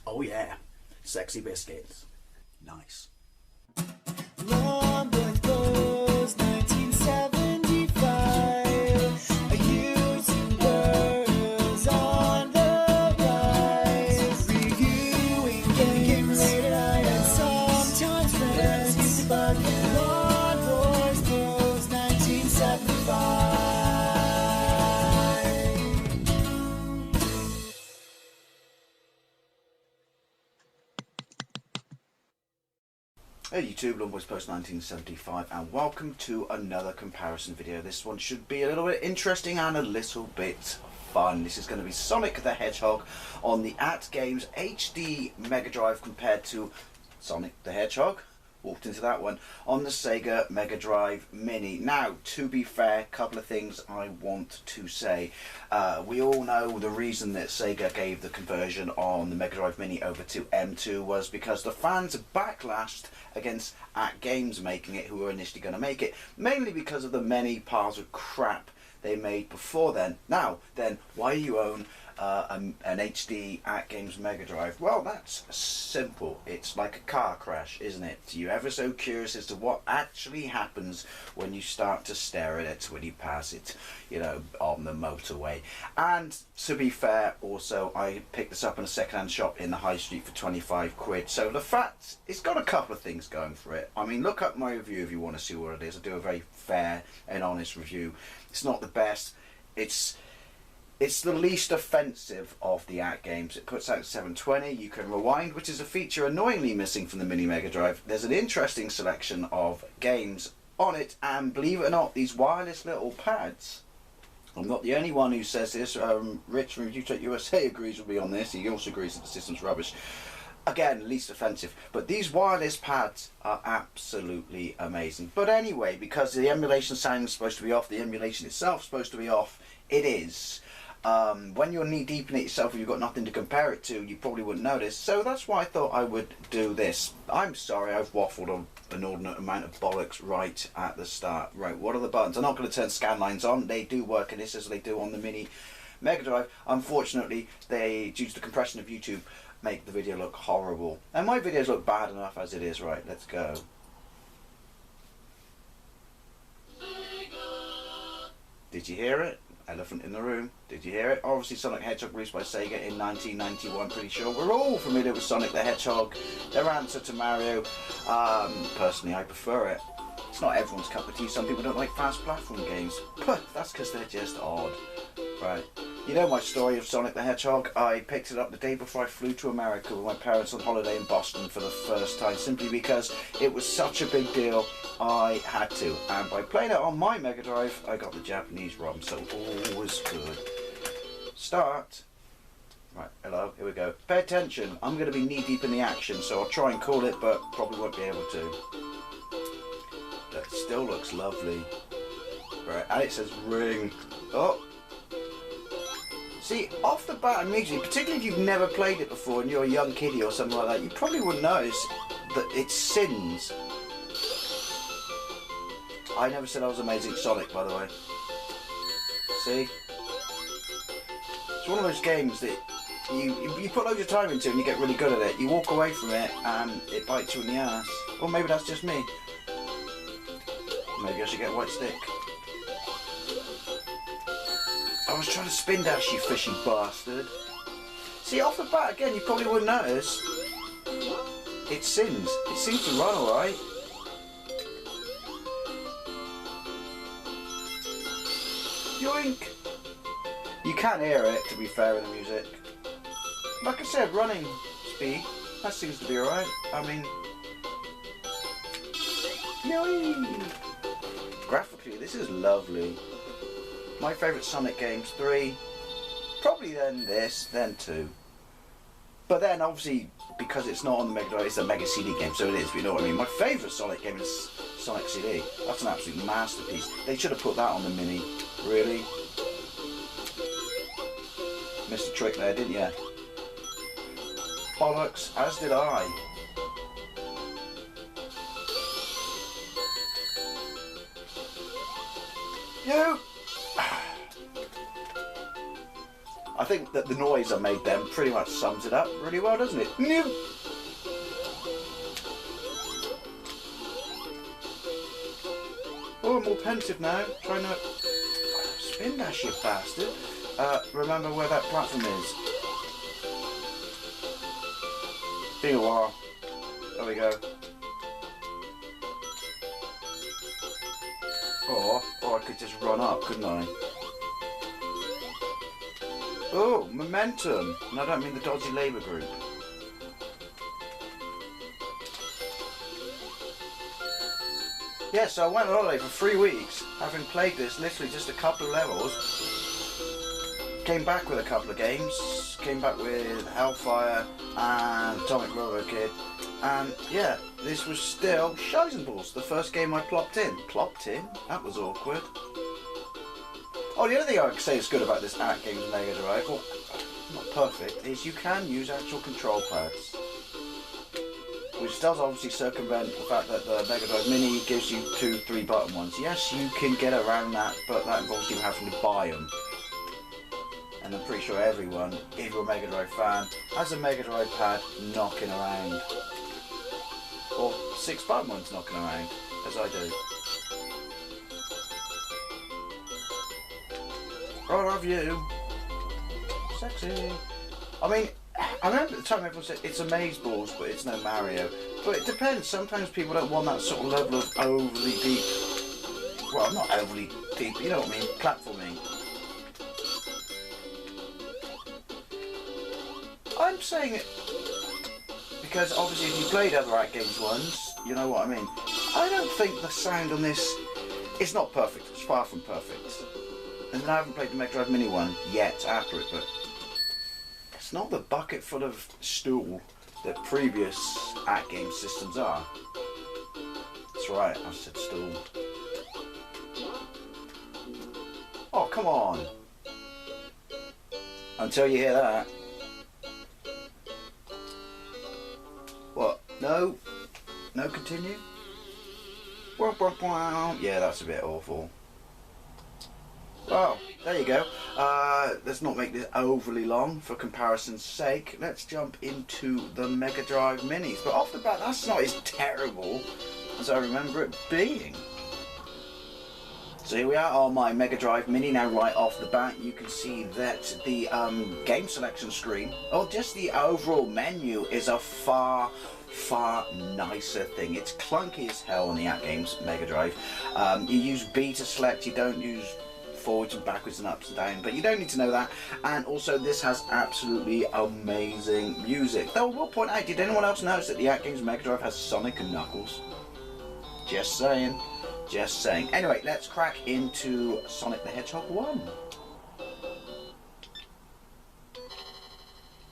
Oh yeah, sexy biscuits. Nice. Long boys blues, 1975. A YouTuber's on the rise. Reviewing games late at night and sometimes friends used to bug. Long boys blues, 1975. Hey YouTube, Long Boys Post 1975, and welcome to another comparison video. This one should be a little bit interesting and a little bit fun. This is going to be Sonic the Hedgehog on the ATGames HD Megadrive compared to Sonic the Hedgehog, walked into that one, on the SEGA Megadrive Mini. Now, to be fair, a couple of things I want to say. We all know the reason that SEGA gave the conversion on the Megadrive Mini over to M2 was because the fans backlashed against ATGames making it, who were initially going to make it, mainly because of the many piles of crap they made before then. Now, then, why you own an HD ATGames Megadrive? Well, that's simple. It's like a car crash, isn't it? You're ever so curious as to what actually happens when you start to stare at it when you pass it, you know, on the motorway. And to be fair, also, I picked this up in a second-hand shop in the high street for 25 quid. So the fact, it's got a couple of things going for it. I mean, look up my review if you want to see what it is. I do a very fair and honest review. It's not the best. It's the least offensive of the ATGames. It puts out 720. You can rewind, which is a feature annoyingly missing from the Mini Megadrive. There's an interesting selection of games on it, and believe it or not, these wireless little pads. I'm not the only one who says this. Rich from Utah USA agrees with me on this. He also agrees that the system's rubbish. Again, least offensive, but these wireless pads are absolutely amazing. But anyway, because the emulation sound is supposed to be off, the emulation itself is supposed to be off, it is. When you're knee deep in it yourself and you've got nothing to compare it to, you probably wouldn't notice. So that's why I thought I would do this. I'm sorry, I've waffled an inordinate amount of bollocks right at the start. Right, what are the buttons? I'm not going to turn scan lines on. They do work in this as they do on the Mini Megadrive. Unfortunately, they, due to the compression of YouTube, make the video look horrible. And my videos look bad enough as it is. Right, let's go. Did you hear it? Elephant in the room. Did you hear it? Obviously Sonic the Hedgehog released by SEGA in 1991, pretty sure. We're all familiar with Sonic the Hedgehog, their answer to Mario. Personally, I prefer it. It's not everyone's cup of tea. Some people don't like fast platform games. But that's because they're just odd. Right. You know my story of Sonic the Hedgehog. I picked it up the day before I flew to America with my parents on holiday in Boston for the first time, simply because it was such a big deal. I had to, and by playing it on my Mega Drive, I got the Japanese ROM, so all was good. Start. Right, hello, here we go. Pay attention, I'm going to be knee deep in the action, so I'll try and call it, but probably won't be able to. That still looks lovely. Right, and it says ring. Oh. See, off the bat immediately, particularly if you've never played it before and you're a young kiddie or something like that, you probably wouldn't notice that it sins. I never said I was amazing at Sonic, by the way. See? It's one of those games that you put loads of time into and you get really good at it. You walk away from it and it bites you in the ass. Or maybe that's just me. Maybe I should get a white stick. I was trying to spin dash, you fishy bastard. See, off the bat again, you probably wouldn't notice. It sins. It seems to run alright. Yoink! You can hear it, to be fair, in the music. Like I said, running speed, that seems to be alright. I mean... Yoink! Graphically, this is lovely. My favourite Sonic games, 3. Probably then this, then 2. But then, obviously, because it's not on the Mega Drive, it's a Mega CD game, so it is, you know what I mean. My favourite Sonic game is Sonic CD. That's an absolute masterpiece. They should have put that on the Mini. Really? Missed a trick there, didn't you? Bollocks, as did I. You! I think that the noise I made then pretty much sums it up really well, doesn't it? Oh, I'm more pensive now. Trying to spin dash, you bastard. Remember where that platform is. Been a while. There we go. Or I could just run up, couldn't I? Oh, momentum. And I don't mean the dodgy Labour group. Yeah, so I went on holiday for 3 weeks, having played this literally just a couple of levels. Came back with a couple of games. Came back with Hellfire and Atomic Roller Kid. And yeah, this was still Shies and Balls, the first game I plopped in. Plopped in? That was awkward. Oh, the other thing I could say is good about this ATGames Megadrive, well, not perfect, is you can use actual control pads. Which does obviously circumvent the fact that the Megadrive Mini gives you 2, 3 button ones. Yes, you can get around that, but that involves you having to buy them. And I'm pretty sure everyone, if you're a Megadrive fan, has a Megadrive pad knocking around. Or 6 button ones knocking around, as I do. Right, have you? Sexy. I mean, I remember at the time everyone said it's Amazeballs, but it's no Mario. But it depends. Sometimes people don't want that sort of level of overly deep. Well, not overly deep. You know what I mean? Platforming. I'm saying it because obviously if you played other ATGames ones, you know what I mean. I don't think the sound on this is not perfect. It's far from perfect. And I haven't played the Megadrive Mini one yet after it, but it's not the bucket full of stool that previous ATGames systems are. That's right, I said stool. Oh, come on. Until you hear that. What? No? No, continue? Yeah, that's a bit awful. Well, there you go. Let's not make this overly long for comparison's sake. Let's jump into the Megadrive Minis. But off the bat, that's not as terrible as I remember it being. So here we are on my Megadrive Mini. Now right off the bat you can see that the game selection screen, or just the overall menu, is a far nicer thing. It's clunky as hell on the ATGames Megadrive. You use B to select, you don't use forwards and backwards and ups and down, but you don't need to know that. And also this has absolutely amazing music. Though I will point out, did anyone else notice that the ATGames Megadrive has Sonic and Knuckles? Just saying. Just saying. Anyway, let's crack into Sonic the Hedgehog 1.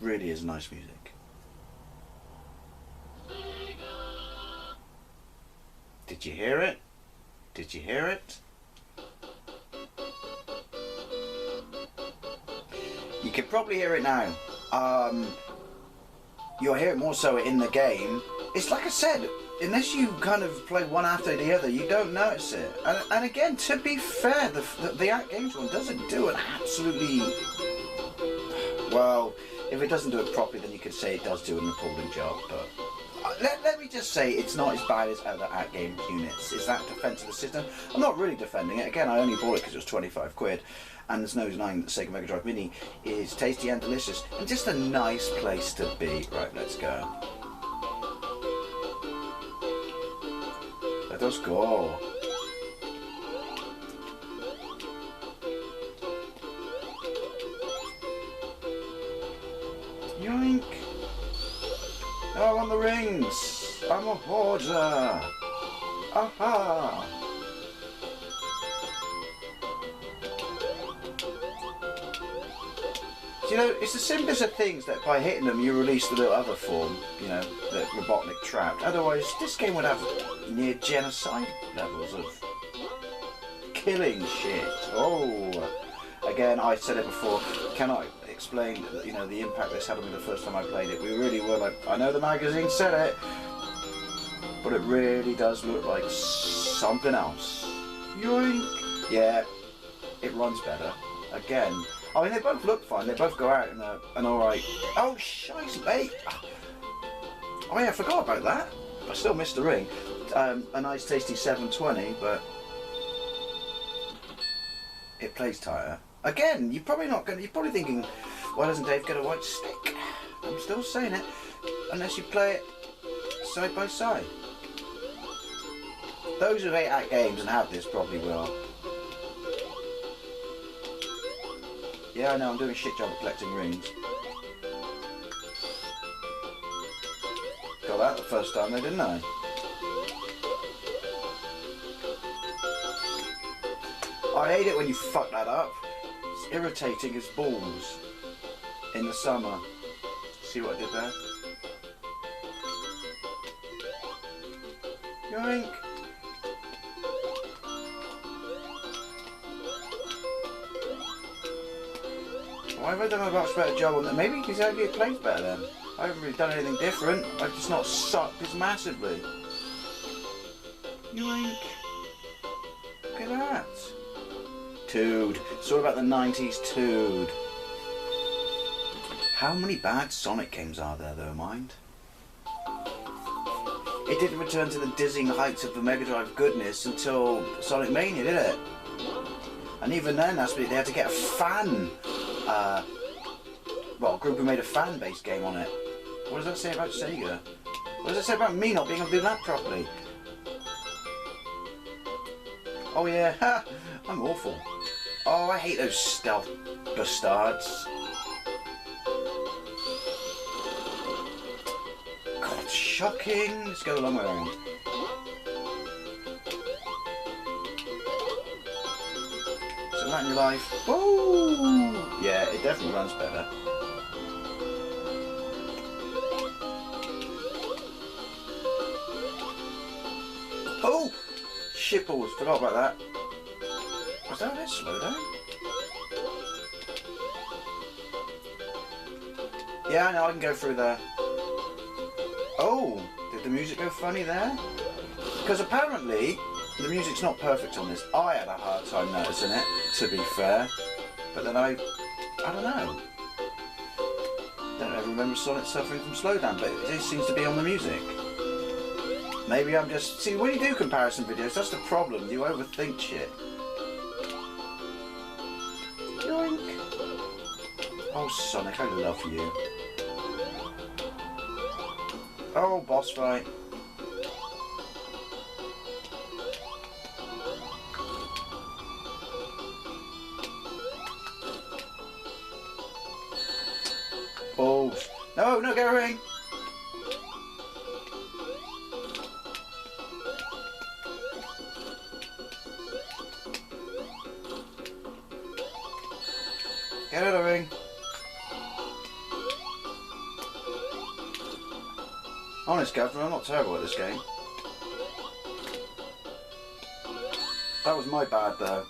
Really is nice music. Did you hear it? Did you hear it? You can probably hear it now. You'll hear it more so in the game. It's like I said, unless you kind of play one after the other, you don't notice it. And again, to be fair, the ATGames one doesn't do an absolutely... Well, if it doesn't do it properly, then you could say it does do an appalling job, but... Let me just say, it's not as bad as other ATGames units. Is that defense of the system? I'm not really defending it. Again, I only bought it because it was 25 quid. And there's no denying that the SEGA Megadrive Mini is tasty and delicious. And just a nice place to be. Right, let's go. Let us go. Yoink. Oh, I want the rings. I'm a hoarder. Aha. You know, it's the simplest of things that by hitting them you release the little other form, you know, the Robotnik trapped. Otherwise, this game would have near genocide levels of killing shit. Oh, again, I said it before, cannot explain, you know, the impact this had on me the first time I played it. We really were like, I know the magazine said it, but it really does look like something else. Yoink! Yeah, it runs better. Again, I mean, they both look fine. They both go out in an alright... Oh, shite, mate! Oh yeah, I forgot about that. I still missed the ring. A nice tasty 720, but... it plays tighter. Again, you're probably thinking, why doesn't Dave get a white stick? I'm still saying it. Unless you play it side by side. Those who hate ATGames and have this probably will. Yeah, I know, I'm doing a shit job of collecting rings. Got that the first time though, didn't I? I hate it when you fuck that up. It's irritating as balls in the summer. See what I did there? Yoink! Why have I done a much better job on that? Maybe because it plays better then. I haven't really done anything different. I've just not sucked as massively. Yoink! Look at that! Toad. It's all about the 90s Toad. How many bad Sonic games are there though, mind? It didn't return to the dizzying heights of the Megadrive goodness until Sonic Mania, did it? And even then, they had to get a fan, a group who made a fan-based game on it. What does that say about SEGA? What does it say about me not being able to do that properly? Oh yeah, ha! I'm awful. Oh, I hate those stealth bastards. God, shocking. Let's go a long way around. So that in your life. Woo! Yeah, it definitely runs better. Oh! Shitballs, forgot about that. Was that a bit slow down? Yeah, I know, I can go through there. Oh, did the music go funny there? Because apparently, the music's not perfect on this. I had a hard time noticing it, to be fair. But then I don't know. Don't ever remember Sonic suffering from slowdown, but it seems to be on the music. Maybe I'm just... See, when you do comparison videos, that's the problem. You overthink shit. Yoink. Oh, Sonic, I love you. Oh, boss fight. Balls. No, no, get a ring. Get out of the ring. Honest, Governor, I'm not terrible at this game. That was my bad, though.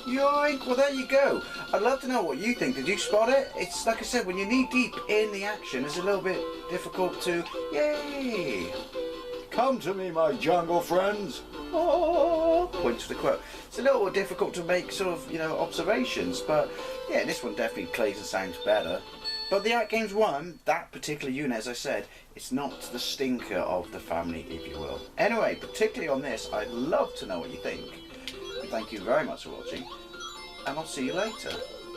Yoink! Well, there you go. I'd love to know what you think. Did you spot it? It's like I said, when you're knee deep in the action, it's a little bit difficult to... Yay! Come to me, my jungle friends. Oh, point to the quote. It's a little difficult to make sort of, observations, but yeah, this one definitely plays and sounds better. But the ATGames one, that particular unit, as I said, it's not the stinker of the family, if you will. Anyway, particularly on this, I'd love to know what you think. And thank you very much for watching, and I'll see you later.